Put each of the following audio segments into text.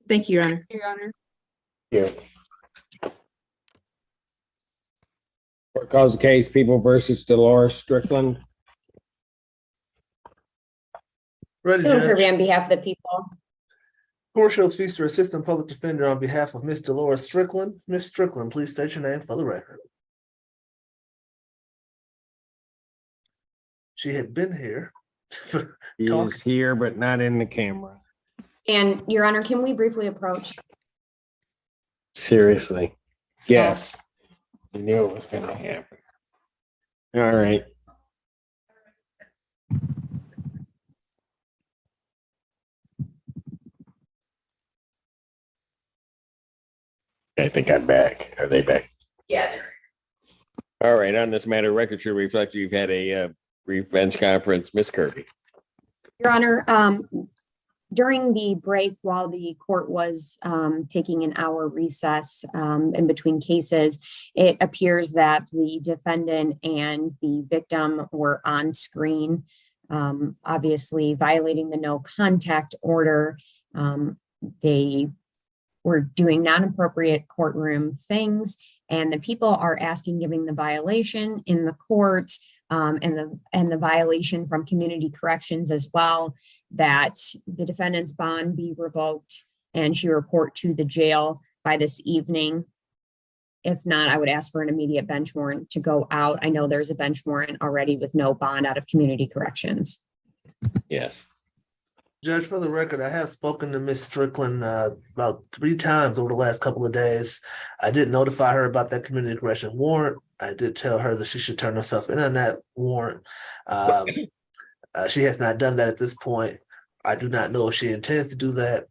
Thank you, Your Honor. Your Honor. Thank you. Court calls the case People versus Dolores Strickland. Ready, Dylan Kirby Judge. on behalf of the people. Court shall cease to assistant public defender on behalf of Miss Dolores Strickland. Miss Strickland, please state your name for the record. She had been here. He is here, but not in the camera. And Your Honor, can we briefly approach? Seriously. Yes. You knew it was going to happen. All right. I think I'm back. Are they back? Yeah. All right. On this matter, record should reflect you've had a brief bench conference. Miss Kirby. Your Honor, during the break while the court was taking an hour recess in between cases, it appears that the defendant and the victim were on screen, obviously violating the no contact order. They were doing non-appropriate courtroom things, and the people are asking, giving the violation in the court and the violation from community corrections as well, that the defendant's bond be revoked and she report to the jail by this evening. If not, I would ask for an immediate bench warrant to go out. I know there's a bench warrant already with no bond out of community corrections. Yes. Judge, for the record, I have spoken to Miss Strickland about 3 times over the last couple of days. I did notify her about that community correction warrant. I did tell her that she should turn herself in on that warrant. She has not done that at this point. I do not know if she intends to do that.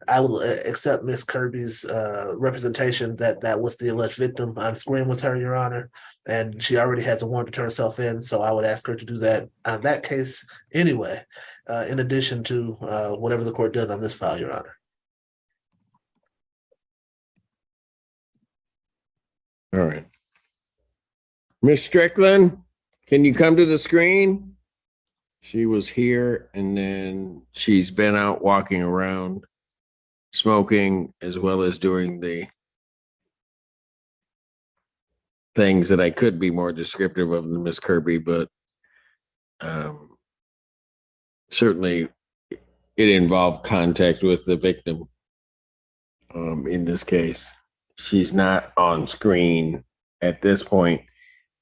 I will accept Miss Kirby's representation that was the alleged victim on screen was her, Your Honor, and she already has a warrant to turn herself in, so I would ask her to do that on that case anyway, in addition to whatever the court does on this file, Your Honor. All right. Miss Strickland, can you come to the screen? She was here and then she's been out walking around, smoking, as well as doing the things that I could be more descriptive of than Miss Kirby, but certainly it involved contact with the victim. In this case, she's not on screen at this point,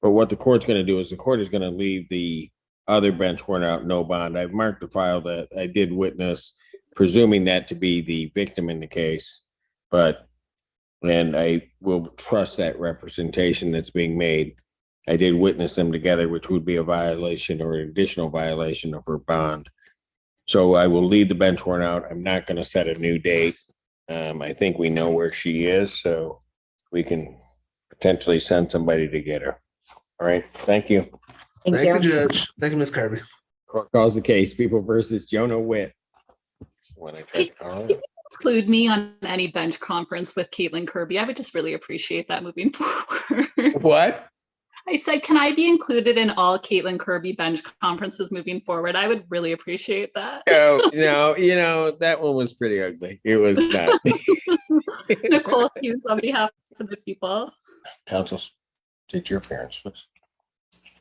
but what the court's going to do is the court is going to leave the other bench warrant out, no bond. I've marked the file that I did witness, presuming that to be the victim in the case, and I will trust that representation that's being made. I did witness them together, which would be a violation or an additional violation of her bond. So I will leave the bench warrant out. I'm not going to set a new date. I think we know where she is, so we can potentially send somebody to get her. All right. Thank you. Thank Thank you. you, Judge. Thank you, Miss Kirby. Court calls the case People versus Jonah Witt. When I tried to call her. Include me on any bench conference with Caitlin Kirby. I would just really appreciate that moving forward. What? I said, can I be included in all Caitlin Kirby bench conferences moving forward? I would really appreciate that. No, that one was pretty ugly. It was not. Nicole Hughes on behalf of the people. Counsel, take your appearance, please.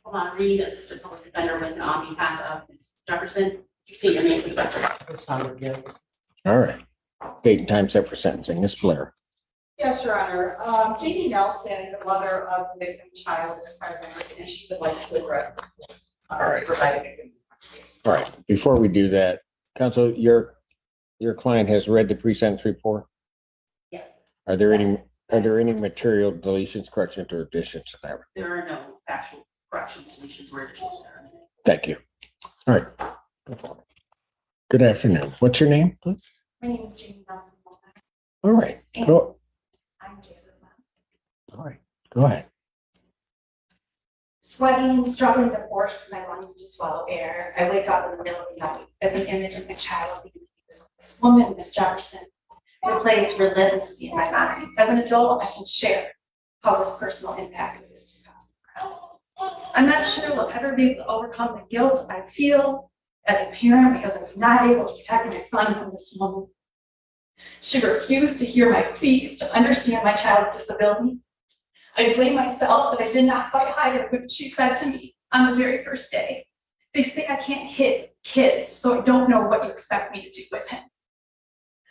Hold on, Reed, Assistant Public Defender, with on behalf of Ms. Jefferson. You state your name for the record. All right. Date and time set for sentencing. Ms. Blair. Yes, Your Honor. J.D. Nelson, the mother of the victim's child, is present, and she would like to address. All right. Providing. All right. Before we do that, counsel, your client has read the pre-sentence report. Yes, Are there any material deletions, corrections, or additions to that? there are no actual corrections, deletions, or additions. Thank you. All right. Good afternoon. What's your name, please? My name is J.D. Nelson. All right. Go. I'm Jace's mom. All right. Go ahead. Sweating, struggling to force my lungs to swallow air. I wake up in the middle of the night as an image of my child. This woman, Miss Jefferson, replays relentlessly in my mind. As an adult, I can share how this personal impact of this disgusting crime. I'm not sure we'll ever be able to overcome the guilt I feel as a parent because I was not able to protect my son from this woman. She refused to hear my pleas to understand my child's disability. I blame myself that I did not fight higher with what she said to me on the very first day. They say I can't hit kids, so I don't know what you expect me to do with him.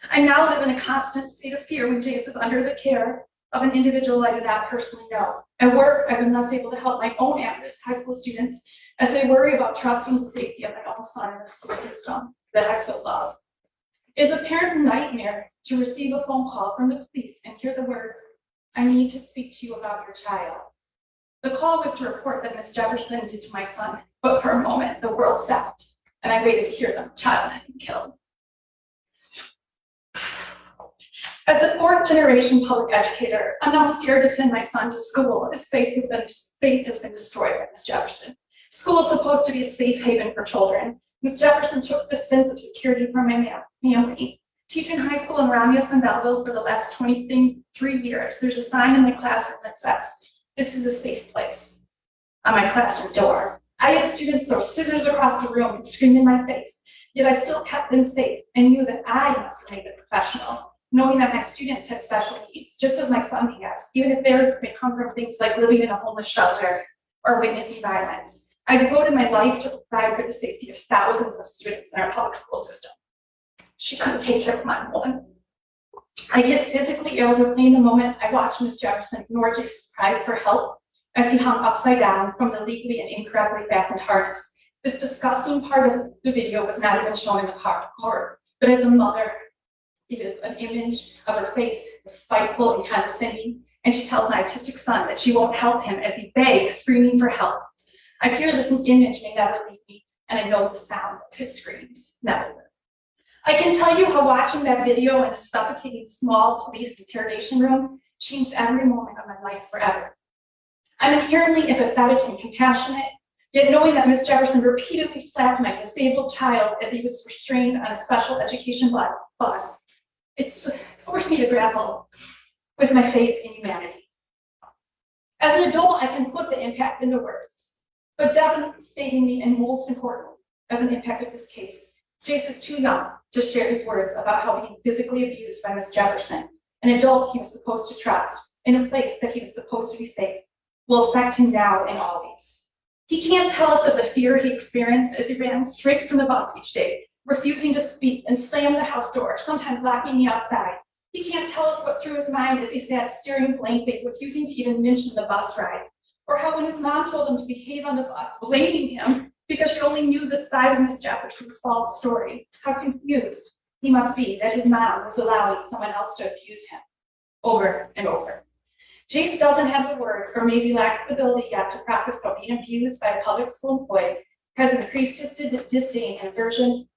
I now live in a constant state of fear when Jace is under the care of an individual I do not personally know. At work, I've been less able to help my own at-risk high school students as they worry about trusting the safety of my own son in the school system that I so love. It is a parent's nightmare to receive a phone call from the police and hear the words, "I need to speak to you about your child." The call was to report that Miss Jefferson did to my son, but for a moment, the world stopped, and I waited to hear that the child had been killed. As a fourth-generation public educator, I'm now scared to send my son to school. His faith has been destroyed by Miss Jefferson. School is supposed to be a safe haven for children. Miss Jefferson took the sense of security from my family. Teaching high school in Romulus and Belleville for the last 23 years, there's a sign in my classroom that says, "This is a safe place," on my classroom door. I had students throw scissors across the room and scream in my face, yet I still kept them safe and knew that I must remain the professional, knowing that my students had special needs, just as my son has, even if theirs may come from things like living in a homeless shelter or witnessing violence. I devoted my life to provide for the safety of thousands of students in our public school system. She couldn't take care of my one. I get physically ill with me in the moment I watch Miss Jefferson ignore Jace's cries for help as he hung upside down from the legally and incorrectly fastened harness. This disgusting part of the video was not even shown in the court, but as a mother, it is an image of her face, spiteful and condescending, and she tells my autistic son that she won't help him as he begs, screaming for help. I fear this image may never leave me, and I know the sound of his screams never will. I can tell you how watching that video in a suffocating small police interrogation room changed every moment of my life forever. I'm inherently empathetic and compassionate, yet knowing that Miss Jefferson repeatedly slapped my disabled child as he was restrained on a special education bus, it's forced me to grapple with my faith in humanity. As an adult, I can put the impact into words, but devastatingly and most importantly, as an impact of this case, Jace is too young to share his words about how being physically abused by Miss Jefferson, an adult he was supposed to trust, in a place that he was supposed to be safe, will affect him now and always. He can't tell us of the fear he experienced as he ran straight from the bus each day, refusing to speak and slammed the house door, sometimes locking me outside. He can't tell us what through his mind as he sat staring blankly, refusing to even mention the bus ride, or how when his mom told him to behave on the bus, blaming him because she only knew the side of Miss Jefferson's false story, how confused he must be that his mom was allowing someone else to abuse him over and over. Jace doesn't have the words, or maybe lacks the ability yet to process how being abused by a public school employee has increased his disdain and aversion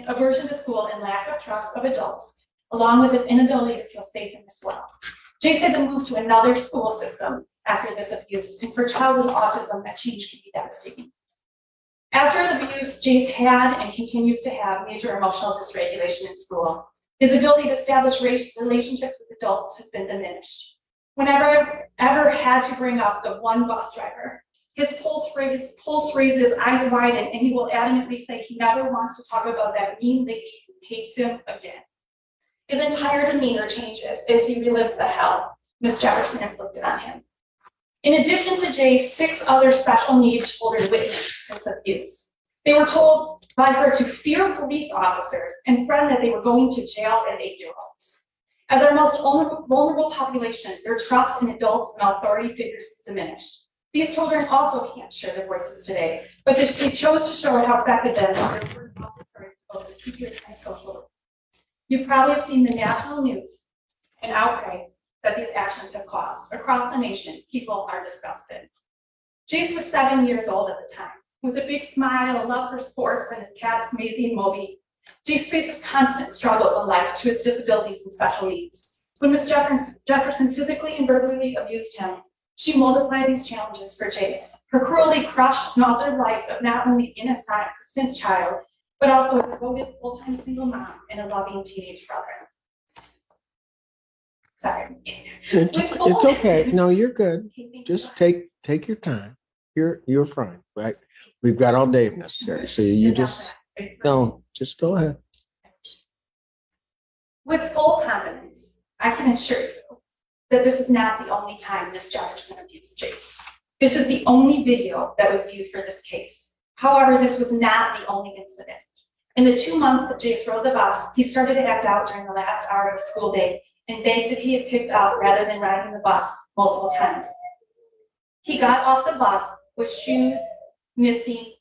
aversion to school and lack of trust of adults, along with his inability to feel safe in this world. Jace had to move to another school system after this abuse, and for a child with autism, that change can be devastating. After the abuse, Jace had and continues to have major emotional dysregulation in school. His ability to establish relationships with adults has been diminished. Whenever I've ever had to bring up the one bus driver, his pulse raises, eyes widen, and he will adamantly say he never wants to talk about that mean lady who hates him again. His entire demeanor changes as he relives the hell Miss Jefferson inflicted on him. In addition to Jace, 6 other special needs children witnessed this abuse. They were told by her to fear police officers and friend that they were going to jail as 8-year-olds. As our most vulnerable population, their trust in adults and authority figures is diminished. These children also can't share their voices today, but they chose to show it how affected them on their word both the teachers and social. You probably have seen the national news and outcry that these actions have caused. Across the nation, people are disgusted. Jace was 7 years old at the time. With a big smile, a love for sports, and his cats, Maisie and Moby, Jace faces constant struggles in life to his disabilities and special needs. When Miss Jefferson physically and verbally abused him, she multiplied these challenges for Jace. Her cruelty crushed and altered the lives of not only an innocent child, but also a devoted full-time single mom and a loving teenage brother. Sorry. It's okay. No, you're good. Just take your time. You're fine, right? We've got all day if necessary. So you just No, just go ahead. With full confidence, I can assure you that this is not the only time Ms. Jefferson abused Jace. This is the only video that was viewed for this case. However, this was not the only incident. In the 2 months that Jace rode the bus, he started to act out during the last hour of the school day and begged to be picked up rather than riding the bus multiple times. He got off the bus with shoes missing,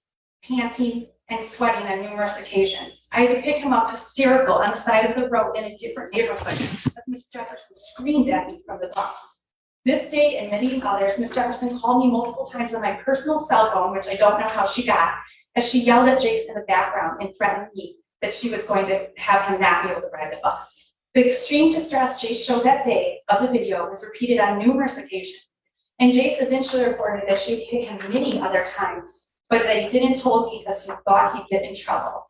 panting, and sweating on numerous occasions. I had to pick him up hysterical on the side of the road in a different neighborhood as Ms. Jefferson screamed at me from the bus. This day and many others, Ms. Jefferson called me multiple times on my personal cell phone, which I don't know how she got, as she yelled at Jace in the background and threatened me that she was going to have him not be able to ride the bus. The extreme distress Jace showed that day of the video was repeated on numerous occasions, and Jace eventually reported that she had hit him many other times, but that he didn't tell me because he thought he'd get in trouble.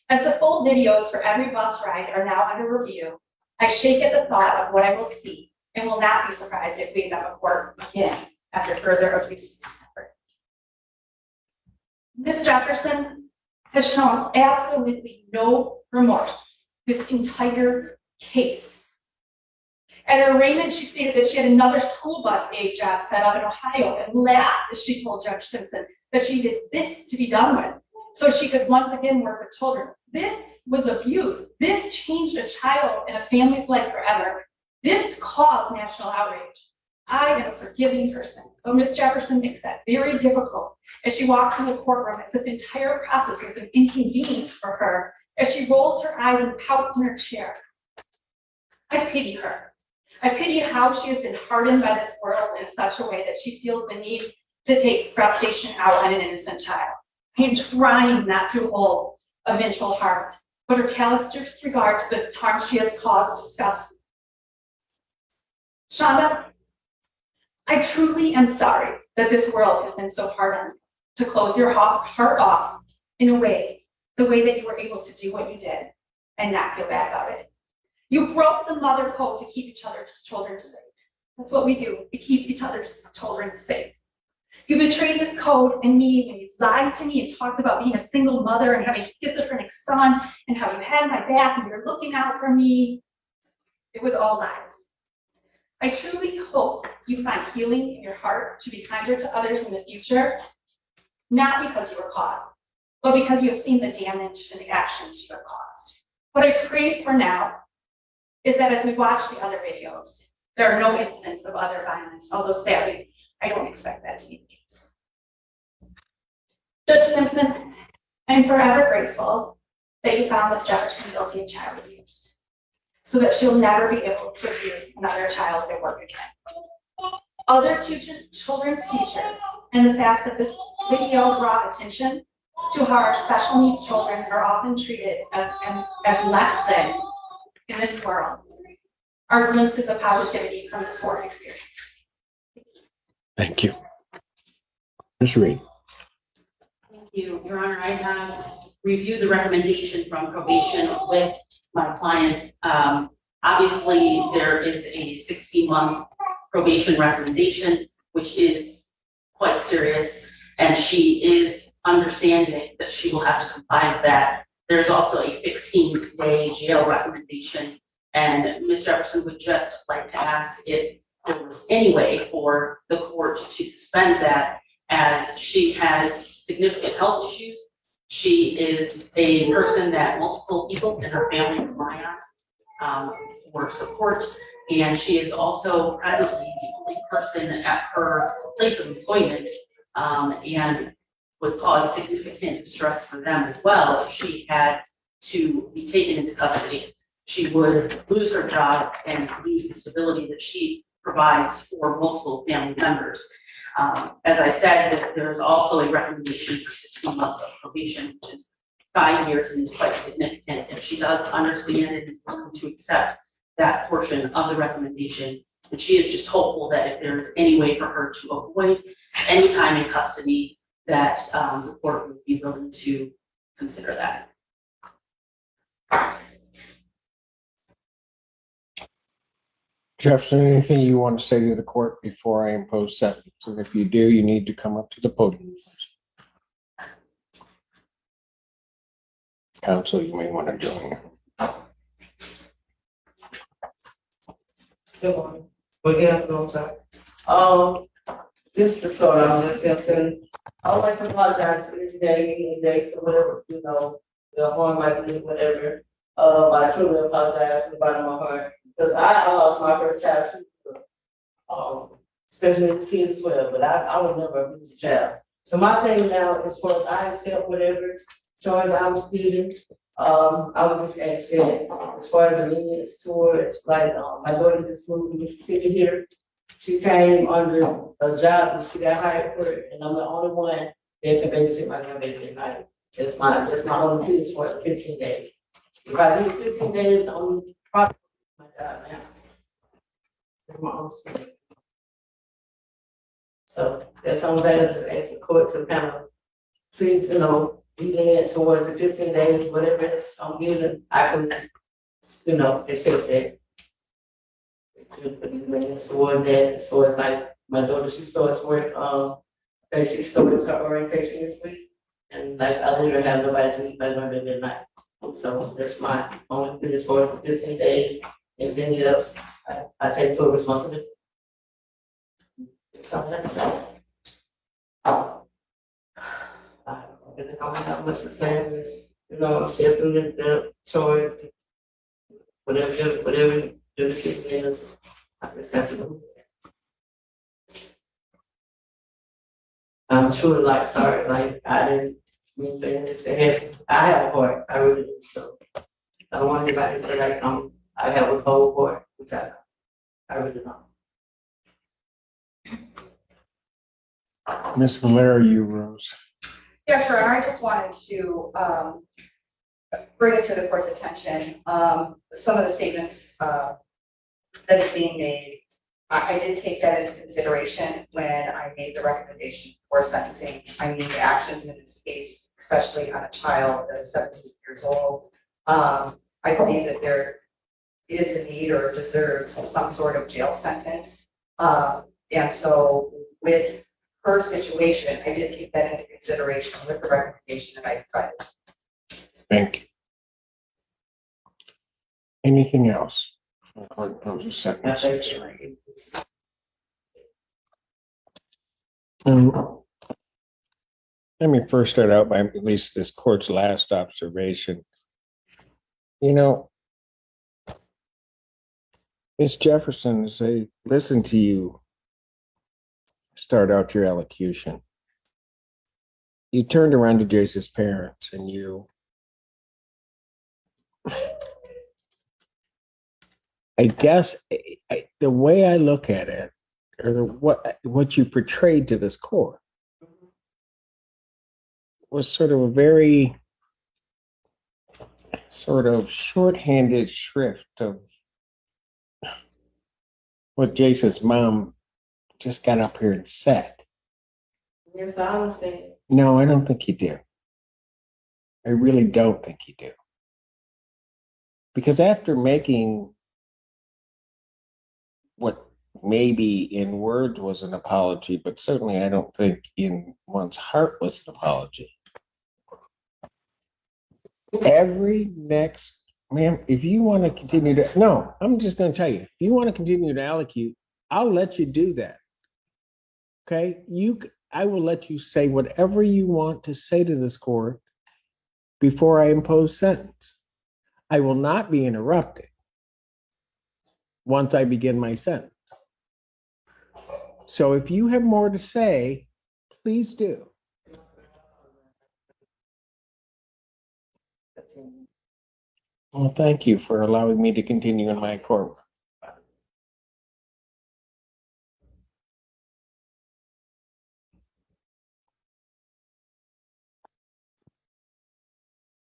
As the full videos for every bus ride are now under review, I shake at the thought of what I will see and will not be surprised if we end up in court again after further abuse is discovered. Ms. Jefferson has shown absolutely no remorse this entire case. At her arraignment, she stated that she had another school bus aide job set up in Ohio and laughed as she told Judge Simpson that she did this to be done with so she could once again work with children. This was abuse. This changed a child and a family's life forever. This caused national outrage. I am a forgiving person, so Ms. Jefferson makes that very difficult as she walks in the courtroom as if the entire process was an inconvenience for her, as she rolls her eyes and pouts in her chair. I pity her. I pity how she has been hardened by this world in such a way that she feels the need to take frustration out on an innocent child. I am trying not to hold a vengeful heart, but her callous disregard to the harm she has caused disgusts me. Shonda, I truly am sorry that this world has been so hard on you to close your heart off in a way, the way that you were able to do what you did and not feel bad about it. You broke the mother code to keep each other's children safe. That's what we do. We keep each other's children safe. You betrayed this code and me when you lied to me and talked about being a single mother and having a schizophrenic son and how you had my back and you're looking out for me. It was all lies. I truly hope you find healing in your heart to be kinder to others in the future, not because you were caught, but because you have seen the damage and the actions you have caused. What I pray for now is that as we watch the other videos, there are no incidents of other violence, although sadly, I don't expect that to be the case. Judge Simpson, I'm forever grateful that you found Ms. Jefferson guilty of child abuse, so that she'll never be able to abuse another child at work again. Other children's future and the fact that this video brought attention to how our special needs children are often treated as less than in this world are glimpses of positivity from this work experience. Thank you. Ms. Reed. Thank you, Your Honor. I have reviewed the recommendation from probation with my client. Obviously, there is a 60-month probation recommendation, which is quite serious, and she is understanding that she will have to comply with that. There's also a 15-day jail recommendation, and Ms. Jefferson would just like to ask if there was any way for the court to suspend that, as she has significant health issues. She is a person that multiple people in her family rely on for support, and she is also presently the only person at her place of employment, and would cause significant distress for them as well if she had to be taken into custody. She would lose her job and lose the stability that she provides for multiple family members. As I said, there is also a recommendation for 16 months of probation, which is 5 years and is quite significant. And she does understand and is willing to accept that portion of the recommendation. And she is just hopeful that if there is any way for her to avoid any time in custody, that the court would be willing to consider that. Jefferson, anything you want to say to the court before I impose sentence? And if you do, you need to come up to the podium. Counsel, you may want to join. Good morning. Well, good afternoon, sir. Just to start off, Ms. Simpson, I would like to apologize for today, any dates or whatever, the harm I did, whatever. But I truly apologize from the bottom of my heart, because I lost my first child, especially the kids as well, but I would never abuse a child. So my thing now is for I accept whatever charge I was given. I was just asking as far as the lenience towards like my daughter just moved to Mississippi here. She came under a job and she got hired for it, and I'm the only one that can babysit my grandbaby at night. It's my only piece for 15 days. If I do 15 days, I'm probably my job now. It's my own school. So that's something that I just ask the court to kind of please, be lenient towards the 15 days, whatever it's I'm given, I can, accept that. Toward that, so it's like my daughter, she starts work, and she starts her orientation this week, and like I literally have nobody to eat my grandbaby at night. So that's my only thing as far as the 15 days. Anything else, I take full responsibility. So that's all. I don't have much to say. Is, accepting the choice, whatever the decision is, I accept it. I'm truly sorry, I didn't mean for this to happen. I have a heart, I really do. So I don't want anybody to feel I have a cold heart, which I really don't. Ms. Valera, you rose. Yeah, sure. I just wanted to bring it to the court's attention. Some of the statements that is being made, I did take that into consideration when I made the recommendation for sentencing. I mean, the actions in this case, especially on a child that is 17 years old, I believe that there is a need or deserves some sort of jail sentence. And so with her situation, I did take that into consideration with the recommendation that I provided. Thank you. Anything else? Those are sentences, right? Let me first start out by at least this court's last observation. Ms. Jefferson, as I listen to you start out your elocution, you turned around to Jace's parents and I guess the way I look at it, or what you portrayed to this court, was sort of a very sort of shorthanded shrift of what Jace's mom just got up here and said. Yes, I understand. No, I don't think you do. I really don't think you do. Because after making what maybe in words was an apology, but certainly I don't think in one's heart was an apology. Every next, ma'am, if you want to continue to, no, I'm just going to tell you, if you want to continue to allocute, I'll let you do that. Okay? I will let you say whatever you want to say to this court before I impose sentence. I will not be interrupted once I begin my sentence. So if you have more to say, please do. Well, thank you for allowing me to continue in my court.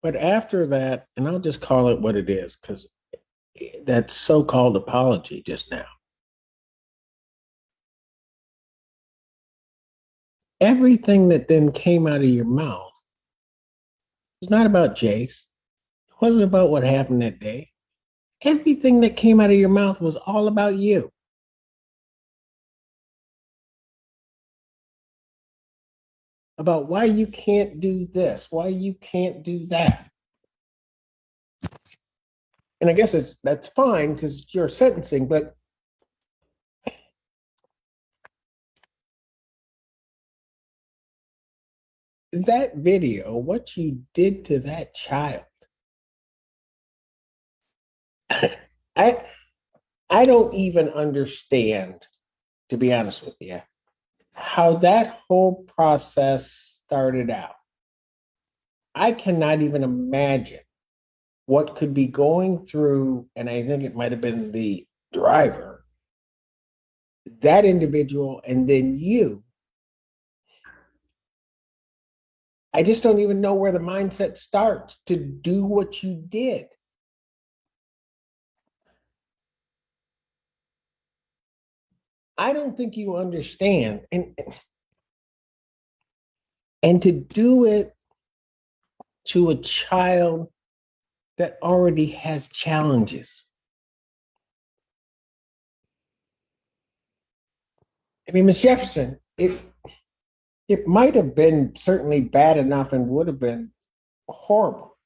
But after that, and I'll just call it what it is, because that so-called apology just now. Everything that then came out of your mouth was not about Jace. It wasn't about what happened that day. Everything that came out of your mouth was all about you. About why you can't do this, why you can't do that. And I guess that's fine because you're sentencing, but that video, what you did to that child, I I don't even understand, to be honest with you, how that whole process started out. I cannot even imagine what could be going through, and I think it might have been the driver, that individual, and then you. I just don't even know where the mindset starts to do what you did. I don't think you understand. And to do it to a child that already has challenges. I mean, Ms. Jefferson, it might have been certainly bad enough and would have been horrible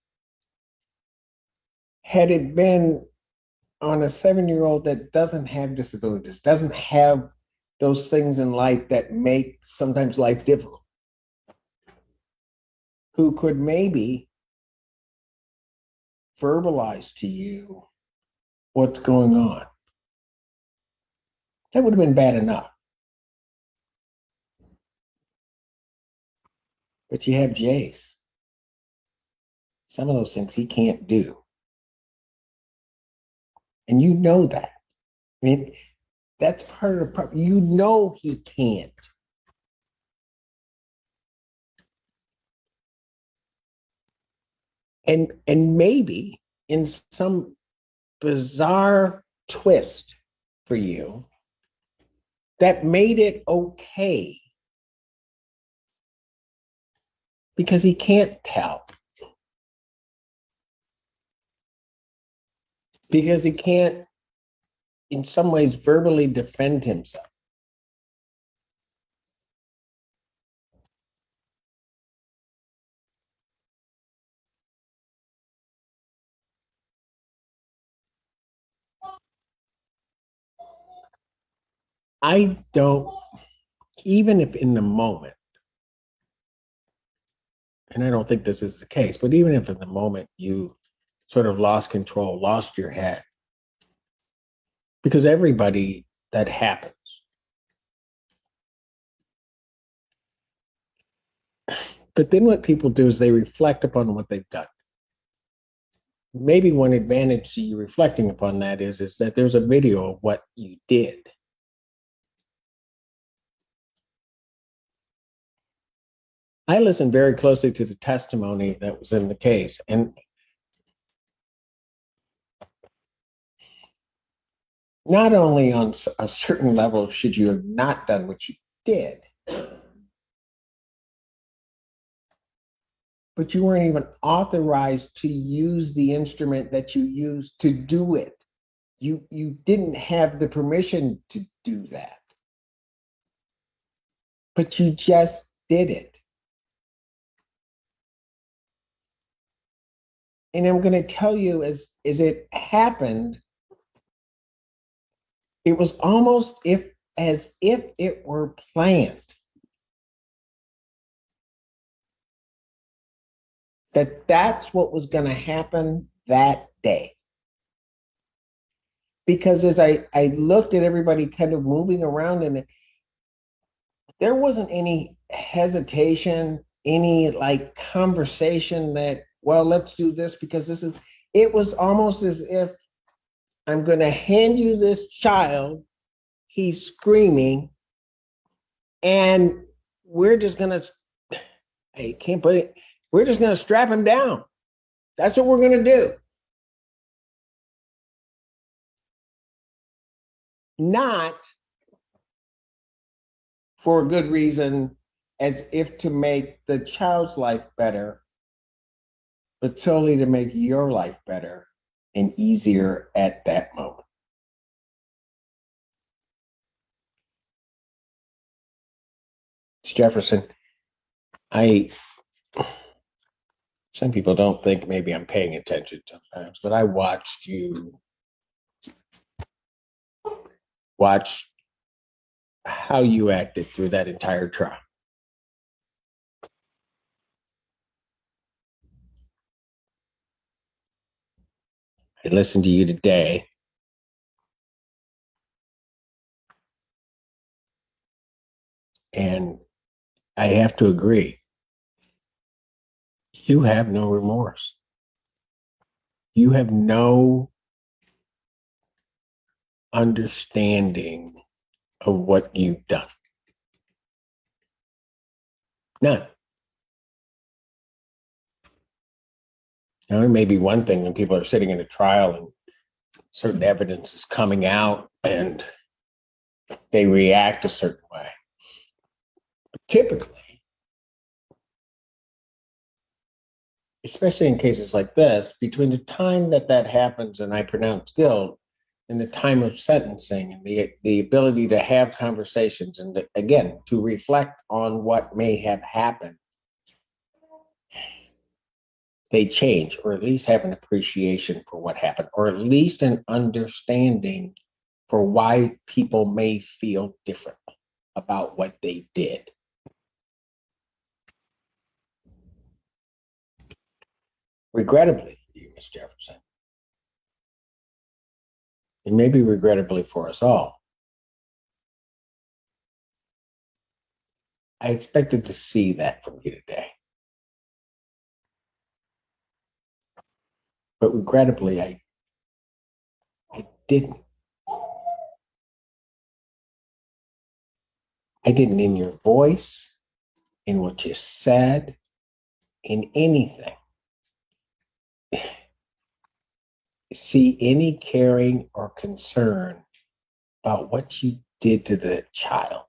had it been on a 7-year-old that doesn't have disabilities, doesn't have those things in life that make sometimes life difficult, who could maybe verbalize to you what's going on. That would have been bad enough. But you have Jace. Some of those things he can't do. And you know that. I mean, that's part of the problem. You know he can't. And maybe in some bizarre twist for you that made it okay because he can't tell. Because he can't, in some ways, verbally defend himself. I don't, even if in the moment, and I don't think this is the case, but even if in the moment you sort of lost control, lost your head, because everybody that happens. But then what people do is they reflect upon what they've done. Maybe one advantage to you reflecting upon that is that there's a video of what you did. I listened very closely to the testimony that was in the case, and not only on a certain level should you have not done what you did, but you weren't even authorized to use the instrument that you used to do it. You didn't have the permission to do that, but you just did it. And I'm going to tell you, as it happened, it was almost as if it were planned. That's what was going to happen that day. Because as I looked at everybody kind of moving around, and there wasn't any hesitation, any like conversation that, well, let's do this because this is, it was almost as if I'm going to hand you this child, he's screaming, and we're just going to, I can't put it, we're just going to strap him down. That's what we're going to do. Not for a good reason, as if to make the child's life better, but solely to make your life better and easier at that moment. Jefferson, I some people don't think maybe I'm paying attention sometimes, but I watched you watch how you acted through that entire trial. I listened to you today. And I have to agree, you have no remorse. You have no understanding of what you've done. None. Now, it may be one thing when people are sitting in a trial and certain evidence is coming out and they react a certain way. But typically, especially in cases like this, between the time that happens and I pronounce guilt and the time of sentencing and the ability to have conversations and again, to reflect on what may have happened, they change, or at least have an appreciation for what happened, or at least an understanding for why people may feel different about what they did. Regrettably for you, Ms. Jefferson, and maybe regrettably for us all, I expected to see that from you today. But regrettably, I didn't. I didn't in your voice, in what you said, in anything. See any caring or concern about what you did to the child.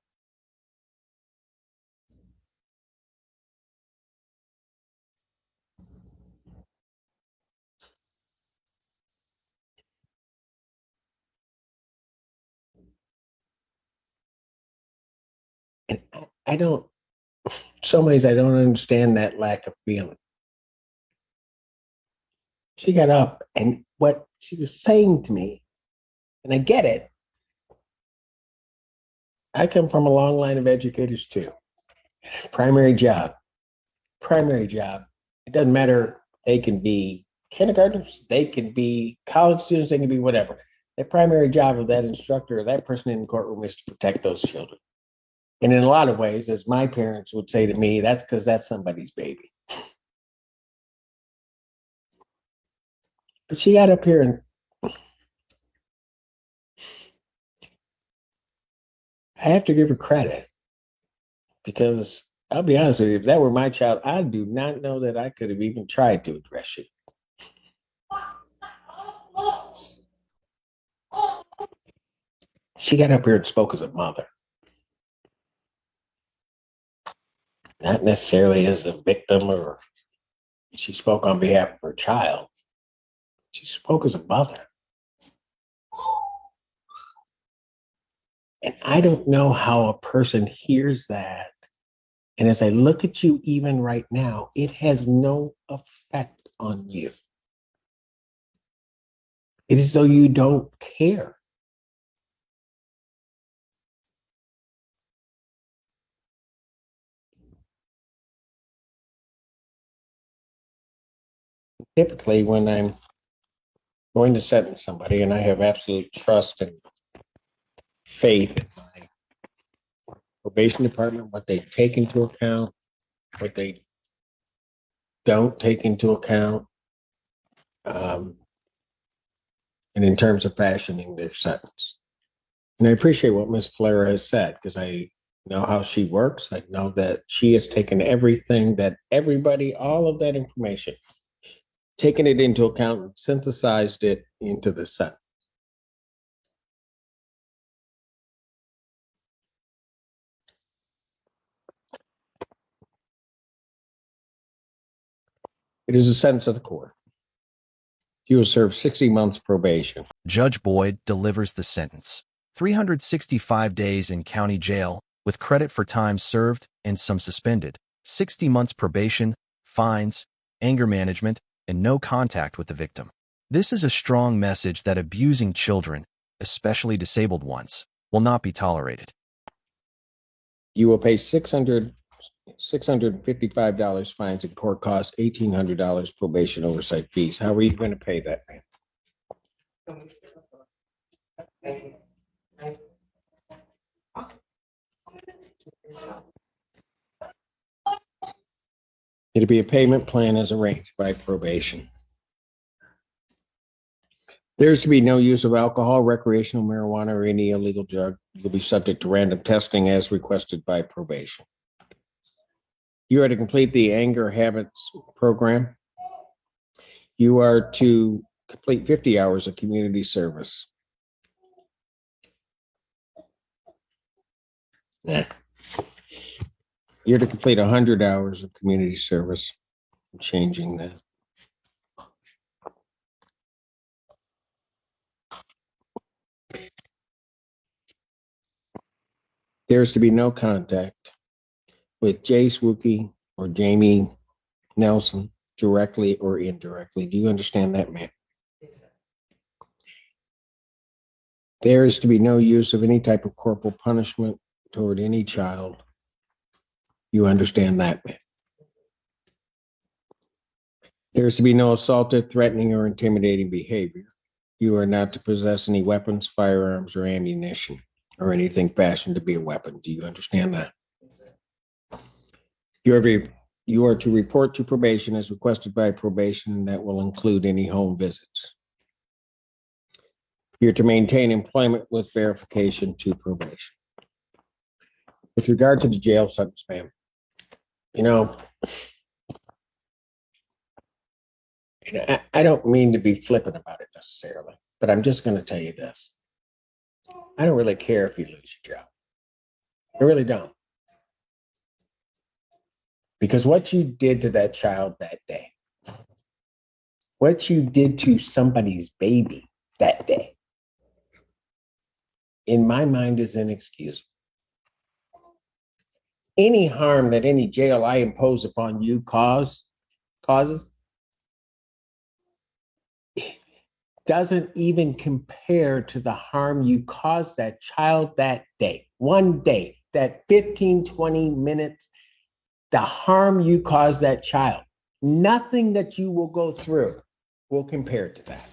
And I don't, in some ways, I don't understand that lack of feeling. She got up and what she was saying to me, and I get it. I come from a long line of educators too. Primary job. It doesn't matter. They can be kindergartners, they can be college students, they can be whatever. The primary job of that instructor or that person in the courtroom is to protect those children. And in a lot of ways, as my parents would say to me, that's because that's somebody's baby. But she got up here and I have to give her credit because I'll be honest with you, if that were my child, I do not know that I could have even tried to address you. She got up here and spoke as a mother. Not necessarily as a victim, or she spoke on behalf of her child. She spoke as a mother. And I don't know how a person hears that. And as I look at you even right now, it has no effect on you. It is as though you don't care. Typically, when I'm going to sentence somebody and I have absolute trust and faith in my probation department, what they take into account, what they don't take into account, and in terms of fashioning their sentence. And I appreciate what Ms. Flair has said because I know how she works. I know that she has taken everything that everybody, all of that information, taken it into account and synthesized it into the sentence. It is a sentence of the court. You will serve 60 months probation. Judge Boyd delivers the sentence. 365 days in county jail with credit for time served and some suspended. 60 months probation, fines, anger management, and no contact with the victim. This is a strong message that abusing children, especially disabled ones, will not be tolerated. You will pay $655 fines and court costs, $1,800 probation oversight fees. How are you going to pay that, man? It'll be a payment plan as arranged by probation. There's to be no use of alcohol, recreational marijuana, or any illegal drug. You'll be subject to random testing as requested by probation. You are to complete the anger habits program. You are to complete 50 hours of community service. You're to complete 100 hours of community service. I'm changing that. There's to be no contact with Jace Wookie or Jamie Nelson, directly or indirectly. Do you understand that, ma'am? There is to be no use of any type of corporal punishment toward any child. You understand that, ma'am? There is to be no assaultive, threatening, or intimidating behavior. You are not to possess any weapons, firearms, or ammunition, or anything fashioned to be a weapon. Do you understand that? You are to report to probation as requested by probation, and that will include any home visits. You're to maintain employment with verification to probation. With regard to the jail sentence, ma'am, I don't mean to be flippant about it necessarily, but I'm just going to tell you this. I don't really care if you lose your job. I really don't. Because what you did to that child that day, what you did to somebody's baby that day, in my mind is inexcusable. Any harm that any jail I impose upon you causes doesn't even compare to the harm you caused that child that day. One day, that 15, 20 minutes, the harm you caused that child. Nothing that you will go through will compare to that.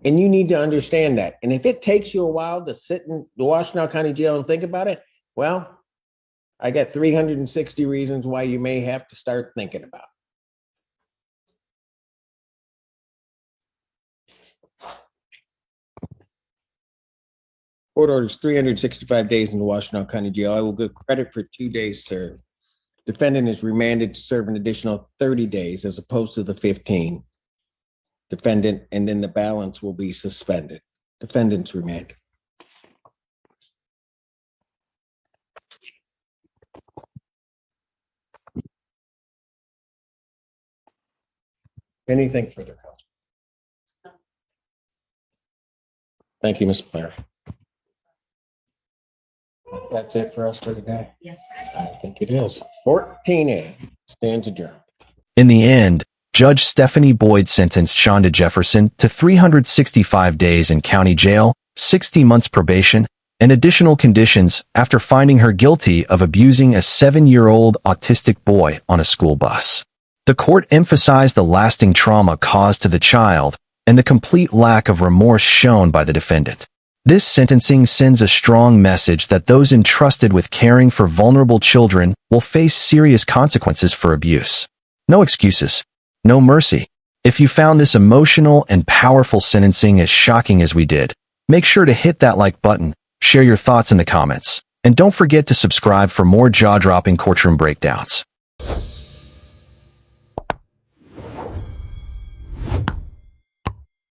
And you need to understand that. And if it takes you a while to sit in the Washtenaw County Jail and think about it, well, I got 360 reasons why you may have to start thinking about it. Court orders 365 days in the Washtenaw County Jail. I will give credit for 2 days served. Defendant is remanded to serve an additional 30 days as opposed to the 15. Defendant, and then the balance will be suspended. Defendant's remanded. Anything further, Counsel? Thank you, Ms. Blair. That's it for us for today. Yes. I think it is. 14A stands adjourned. In the end, Judge Stephanie Boyd sentenced Shonda Jefferson to 365 days in county jail, 60 months probation, and additional conditions after finding her guilty of abusing a 7-year-old autistic boy on a school bus. The court emphasized the lasting trauma caused to the child and the complete lack of remorse shown by the defendant. This sentencing sends a strong message that those entrusted with caring for vulnerable children will face serious consequences for abuse. No excuses. No mercy. If you found this emotional and powerful sentencing as shocking as we did, make sure to hit that like button, share your thoughts in the comments, and don't forget to subscribe for more jaw-dropping courtroom breakdowns.